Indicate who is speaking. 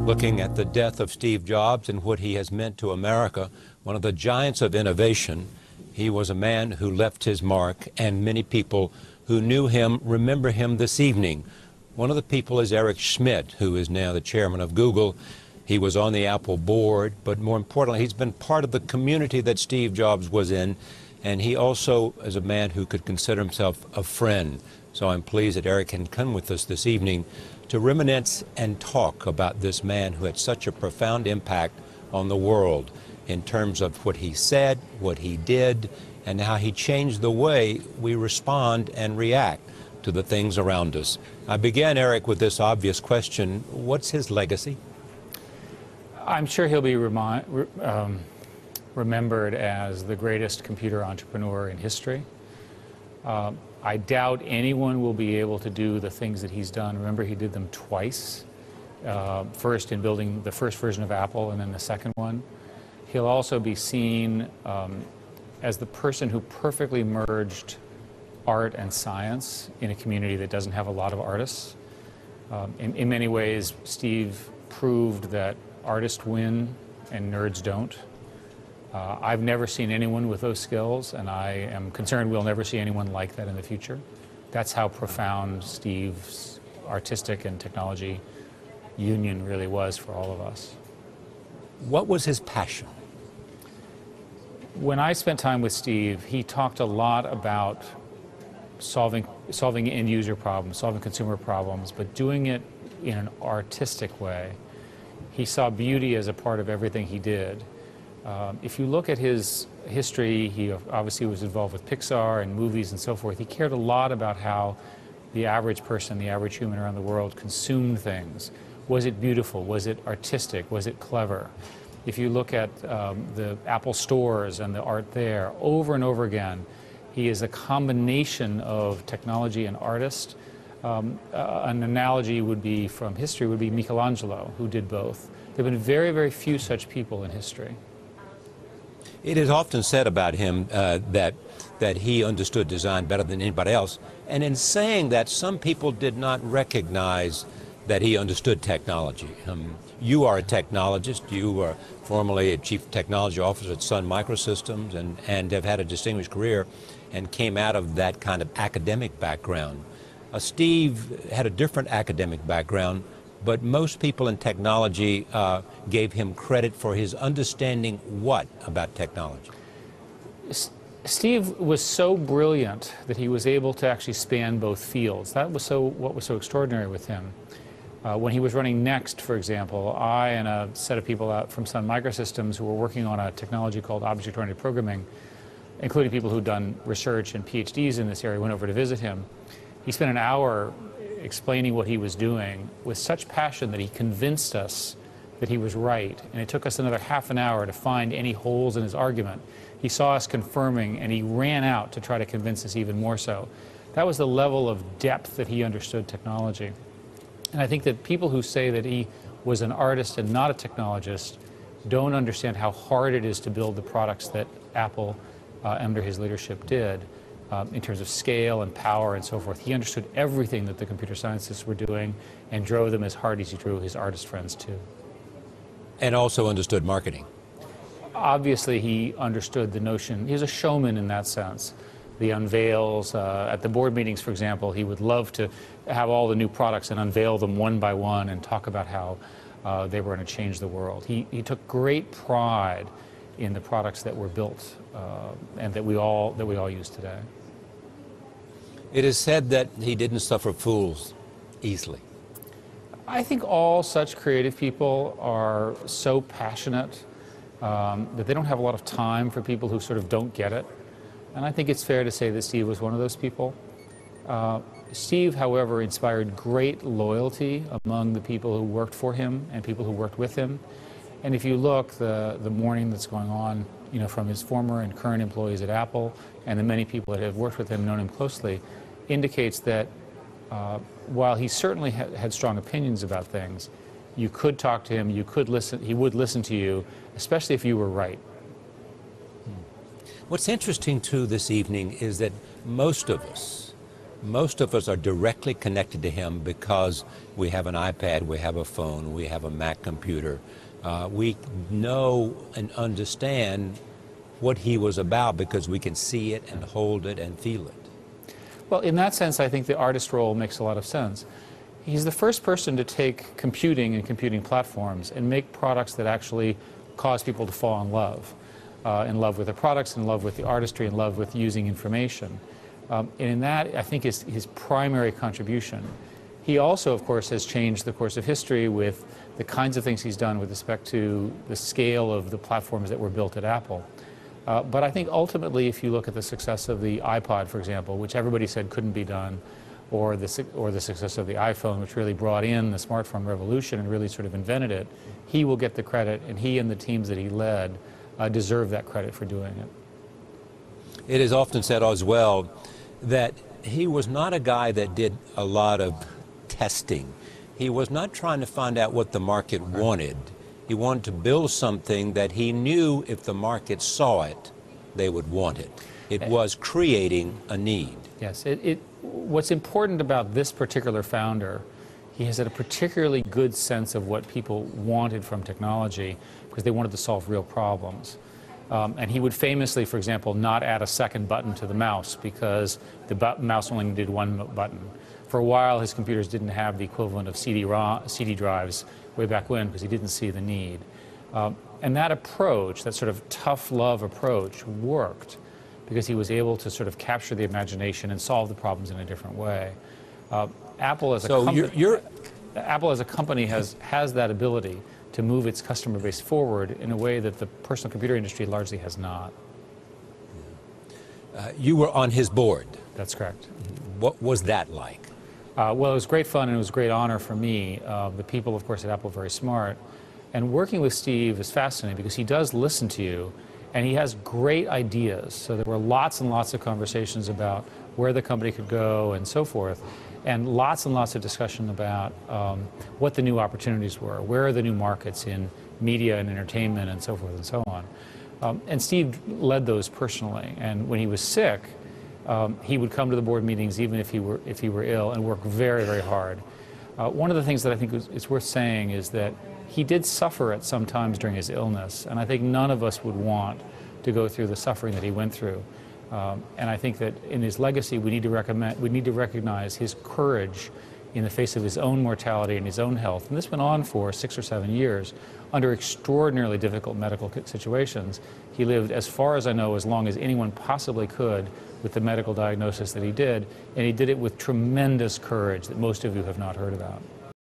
Speaker 1: Looking at the death of Steve Jobs and what he has meant to America, one of the giants of innovation, he was a man who left his mark, and many people who knew him remember him this evening. One of the people is Eric Schmidt, who is now the chairman of Google. He was on the Apple board, but more importantly, he's been part of the community that Steve Jobs was in, and he also is a man who could consider himself a friend. So I'm pleased that Eric can come with us this evening to reminisce and talk about this man who had such a profound impact on the world in terms of what he said, what he did, and how he changed the way we respond and react to the things around us. I began, Eric, with this obvious question. What's his legacy?
Speaker 2: I'm sure he'll be remembered as the greatest computer entrepreneur in history. I doubt anyone will be able to do the things that he's done. Remember, he did them twice, first in building the first version of Apple and then the second one. He'll also be seen as the person who perfectly merged art and science in a community that doesn't have a lot of artists. In many ways, Steve proved that artists win and nerds don't. I've never seen anyone with those skills, and I am concerned we'll never see anyone like that in the future. That's how profound Steve's artistic and technology union really was for all of us.
Speaker 1: What was his passion?
Speaker 2: When I spent time with Steve, he talked a lot about solving end-user problems, solving consumer problems, but doing it in an artistic way. He saw beauty as a part of everything he did. If you look at his history, he obviously was involved with Pixar and movies and so forth. He cared a lot about how the average person, the average human around the world consumed things. Was it beautiful? Was it artistic? Was it clever? If you look at the Apple stores and the art there, over and over again, he is a combination of technology and artist. An analogy would be from history would be Michelangelo, who did both. There have been very, very few such people in history.
Speaker 1: It is often said about him that he understood design better than anybody else. And in saying that, some people did not recognize that he understood technology. You are a technologist. You were formerly a chief technology officer at Sun Microsystems and have had a distinguished career and came out of that kind of academic background. Steve had a different academic background, but most people in technology gave him credit for his understanding what about technology?
Speaker 2: Steve was so brilliant that he was able to actually span both fields. That was what was so extraordinary with him. When he was running Next, for example, I and a set of people out from Sun Microsystems who were working on a technology called object-oriented programming, including people who'd done research and PhDs in this area, went over to visit him. He spent an hour explaining what he was doing with such passion that he convinced us that he was right, and it took us another half an hour to find any holes in his argument. He saw us confirming, and he ran out to try to convince us even more so. That was the level of depth that he understood technology. And I think that people who say that he was an artist and not a technologist don't understand how hard it is to build the products that Apple, under his leadership, did. In terms of scale and power and so forth. He understood everything that the computer scientists were doing and drove them as hard as he drove his artist friends too.
Speaker 1: And also understood marketing.
Speaker 2: Obviously, he understood the notion. He was a showman in that sense. The unveils, at the board meetings, for example, he would love to have all the new products and unveil them one by one and talk about how they were going to change the world. He took great pride in the products that were built and that we all use today.
Speaker 1: It is said that he didn't suffer fools easily.
Speaker 2: I think all such creative people are so passionate that they don't have a lot of time for people who sort of don't get it. And I think it's fair to say that Steve was one of those people. Steve, however, inspired great loyalty among the people who worked for him and people who worked with him. And if you look, the mourning that's going on, from his former and current employees at Apple and the many people that have worked with him, known him closely, indicates that while he certainly had strong opinions about things, you could talk to him, you could listen, he would listen to you, especially if you were right.
Speaker 1: What's interesting, too, this evening is that most of us Most of us are directly connected to him because we have an iPad, we have a phone, we have a Mac computer. We know and understand what he was about because we can see it and hold it and feel it.
Speaker 2: Well, in that sense, I think the artist role makes a lot of sense. He's the first person to take computing and computing platforms and make products that actually cause people to fall in love with the products, in love with the artistry, in love with using information. And in that, I think, is his primary contribution. He also, of course, has changed the course of history with the kinds of things he's done with respect to the scale of the platforms that were built at Apple. But I think ultimately, if you look at the success of the iPod, for example, which everybody said couldn't be done, or the success of the iPhone, which really brought in the smartphone revolution and really sort of invented it, he will get the credit, and he and the teams that he led deserve that credit for doing it.
Speaker 1: It is often said as well that he was not a guy that did a lot of testing. He was not trying to find out what the market wanted. He wanted to build something that he knew if the market saw it, they would want it. It was creating a need.
Speaker 2: Yes. What's important about this particular founder, he has had a particularly good sense of what people wanted from technology because they wanted to solve real problems. And he would famously, for example, not add a second button to the mouse because the mouse only did one button. For a while, his computers didn't have the equivalent of CD drives way back when because he didn't see the need. And that approach, that sort of tough love approach, worked because he was able to sort of capture the imagination and solve the problems in a different way. Apple as a company has that ability to move its customer base forward in a way that the personal computer industry largely has not.
Speaker 1: You were on his board.
Speaker 2: That's correct.
Speaker 1: What was that like?
Speaker 2: Well, it was great fun and it was a great honor for me. The people, of course, at Apple are very smart. And working with Steve is fascinating because he does listen to you and he has great ideas. So there were lots and lots of conversations about where the company could go and so forth. And lots of discussion about what the new opportunities were, where are the new markets in media and entertainment and so forth and so on. And Steve led those personally. And when he was sick, he would come to the board meetings even if he were ill and work very, very hard. One of the things that I think is worth saying is that he did suffer at some times during his illness, and I think none of us would want to go through the suffering that he went through. And I think that in his legacy, we need to recognize his courage in the face of his own mortality and his own health. And this went on for 6 or 7 years under extraordinarily difficult medical situations. He lived, as far as I know, as long as anyone possibly could with the medical diagnosis that he did, and he did it with tremendous courage that most of you have not heard about.